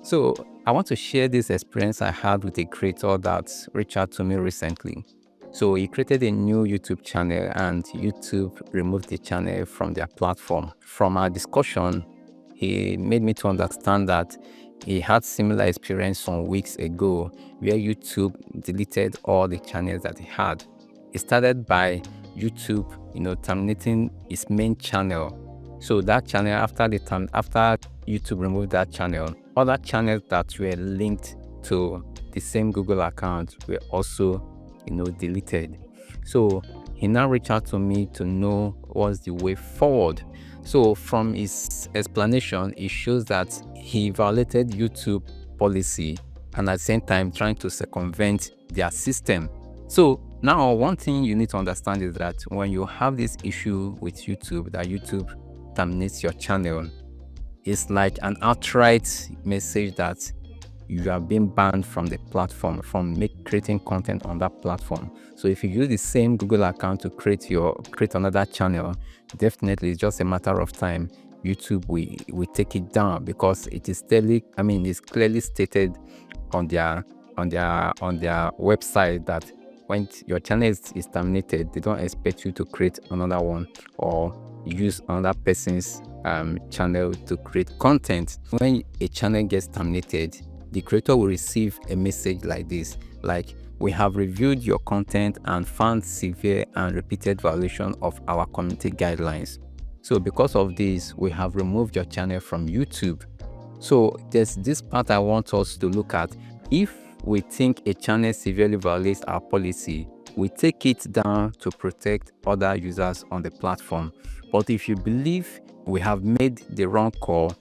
So I want to share this experience I had with a creator that reached out to me recently. So he created a new YouTube channel and YouTube removed the channel from their platform. From our discussion, he made me to understand that he had similar experience some weeks ago where YouTube deleted all the channels that he had. It started by YouTube, terminating his main channel. So that channel, after YouTube removed that channel, other channels that were linked to the same Google account were also, deleted. So he now reached out to me to know what's the way forward. So from his explanation, it shows that he violated YouTube policy and at the same time trying to circumvent their system. So now one thing you need to understand is that when you have this issue with YouTube, that YouTube terminates your channel, it's like an outright message that you have been banned from the platform, from creating content on that platform. So if you use the same Google account to create another channel, definitely it's just a matter of time. YouTube will take it down because it is it's clearly stated on their website that when your channel is terminated, they don't expect you to create another one or use another person's channel to create content. When a channel gets terminated, the creator will receive a message like this, like, "We have reviewed your content and found severe and repeated violation of our community guidelines. So because of this, we have removed your channel from YouTube." So there's this part I want us to look at. If we think a channel severely violates our policy, we take it down to protect other users on the platform. But if you believe we have made the wrong call,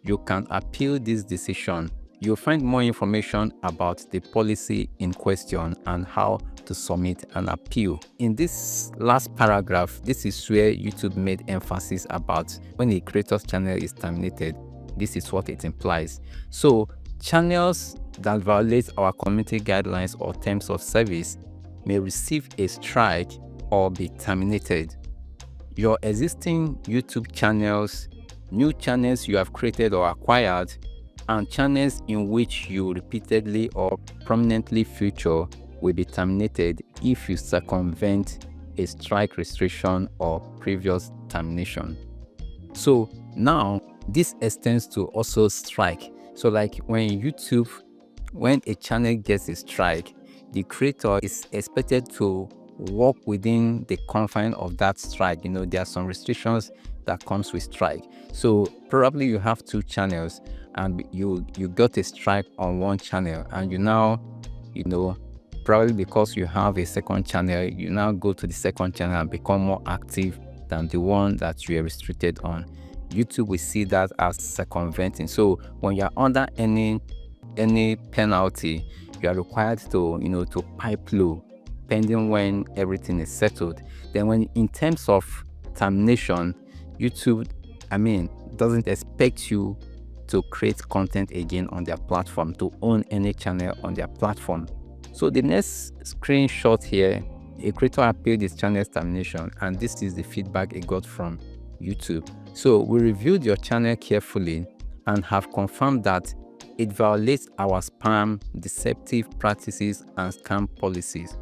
you can appeal this decision. You'll find more information about the policy in question and how to submit an appeal. In this last paragraph, this is where YouTube made emphasis about when a creator's channel is terminated. This is what it implies. So channels that violate our community guidelines or terms of service may receive a strike or be terminated. Your existing YouTube channels, new channels you have created or acquired, and channels in which you repeatedly or prominently feature will be terminated if you circumvent a strike restriction or previous termination. So now this extends to also strike. So like when a channel gets a strike, the creator is expected to work within the confine of that strike. There are some restrictions that comes with strike. So probably you have two channels and you got a strike on one channel, and you now, probably because you have a second channel, you now go to the second channel and become more active than the one that you are restricted on. YouTube will see that as circumventing. So when you're under any penalty, you are required to pipe low, pending when everything is settled. Then when in terms of termination, YouTube doesn't expect you to create content again on their platform, to own any channel on their platform. So the next screenshot here, a creator appealed his channel's termination, and this is the feedback it got from YouTube. So we reviewed your channel carefully and have confirmed that it violates our spam, deceptive practices, and scam policies.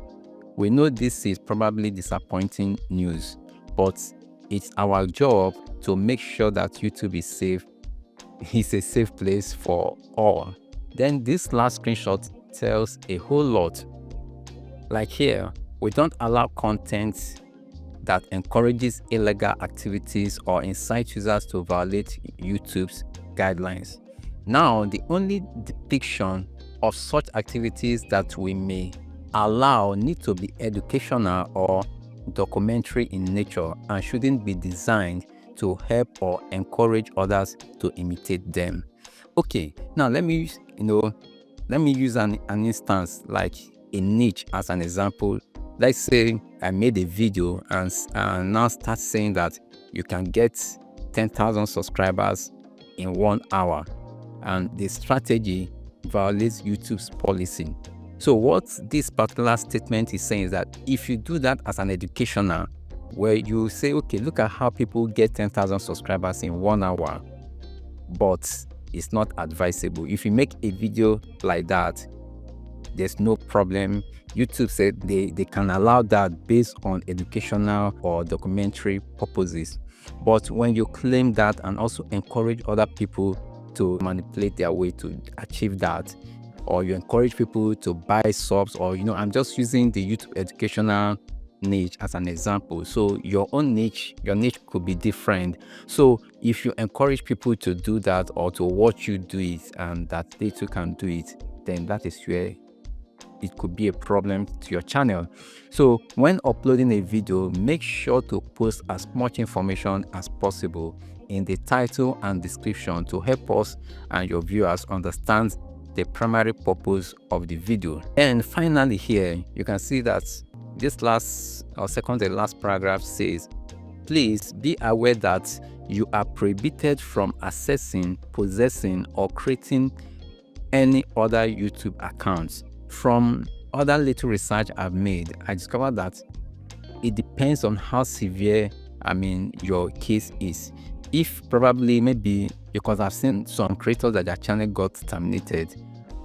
We know this is probably disappointing news, but it's our job to make sure that YouTube is safe. It's a safe place for all. Then this last screenshot tells a whole lot. Like here, we don't allow content that encourages illegal activities or incites users to violate YouTube's guidelines. Now, the only depiction of such activities that we may allow need to be educational or documentary in nature and shouldn't be designed to help or encourage others to imitate them. Okay, now let me use an instance like a niche as an example. Let's say I made a video and now start saying that you can get 10,000 subscribers in 1 hour, and the strategy violates YouTube's policy. So what this particular statement is saying is that if you do that as an educational, where you say, okay, look at how people get 10,000 subscribers in 1 hour, but it's not advisable. If you make a video like that, there's no problem. YouTube said they can allow that based on educational or documentary purposes. But when you claim that and also encourage other people to manipulate their way to achieve that, or you encourage people to buy subs, or I'm just using the YouTube educational niche as an example. So your niche could be different. So if you encourage people to do that or to watch you do it and that they too can do it, then that is where it could be a problem to your channel. So when uploading a video, make sure to post as much information as possible in the title and description to help us and your viewers understand the primary purpose of the video. And finally, here you can see that this last or second to last paragraph says, please be aware that you are prohibited from accessing, possessing, or creating any other YouTube accounts. From other little research I've made, I discovered that it depends on how severe your case is. If probably maybe because I've seen some creators that their channel got terminated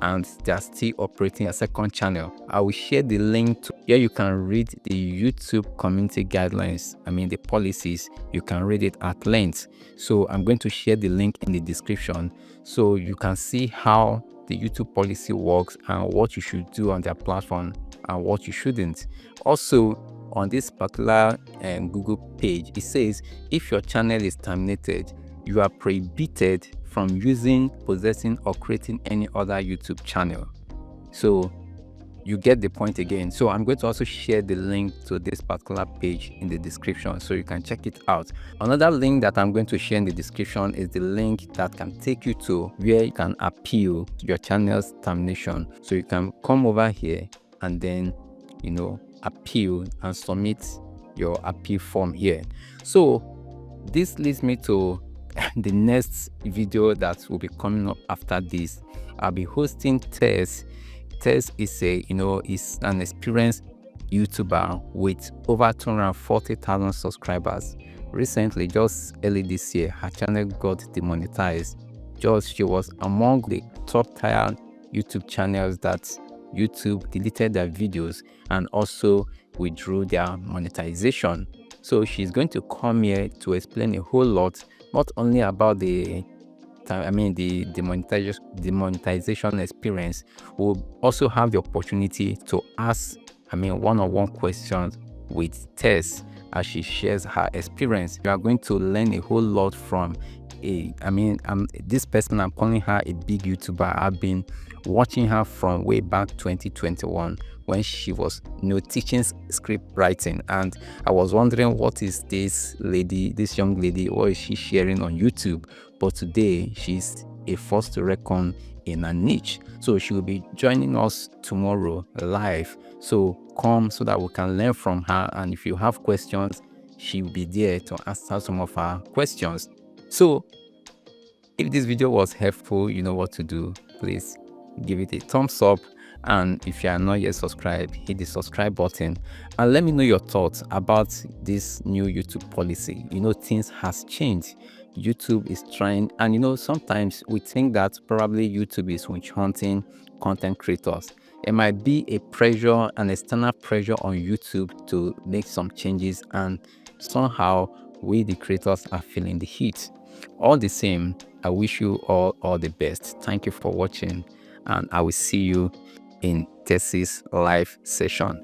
and they are still operating a second channel, I will share the link to where you can read the YouTube community guidelines, the policies. You can read it at length. So I'm going to share the link in the description so you can see how the YouTube policy works and what you should do on their platform and what you shouldn't. Also, on this particular Google page, it says if your channel is terminated, you are prohibited from using, possessing, or creating any other YouTube channel. So you get the point again. So I'm going to also share the link to this particular page in the description so you can check it out. Another link that I'm going to share in the description is the link that can take you to where you can appeal your channel's termination. So you can come over here and then appeal and submit your appeal form here. So this leads me to the next video that will be coming up after this. I'll be hosting 𝗕𝗏𝘀. 𝗕𝗏𝘀 is an experienced YouTuber with over 240,000 subscribers. Recently, just early this year, her channel got demonetized. She was among the top tier YouTube channels that YouTube deleted their videos and also withdrew their monetization. So she's going to come here to explain a whole lot, not only about the demonetization experience. We'll also have the opportunity to ask one-on-one questions with 𝗕𝗏𝘀 as she shares her experience. You are going to learn a whole lot from this person. I'm calling her a big YouTuber. I've been watching her from way back 2021 when she was teaching script writing, and I was wondering, what is this young lady, what is she sharing on YouTube? But today she's a force to reckon in a niche. So she will be joining us tomorrow live. So come so that we can learn from her, and if you have questions, she will be there to answer some of our questions. So if this video was helpful, you know what to do. Please give it a thumbs up, and if you are not yet subscribed, hit the subscribe button and let me know your thoughts about this new YouTube policy. Things has changed. YouTube is trying, and sometimes we think that probably YouTube is witch hunting content creators. It might be a pressure, an external pressure on YouTube to make some changes, and somehow we the creators are feeling the heat. All the same, I wish you all the best. Thank you for watching, and I will see you in 𝗕𝗏𝘀's live session.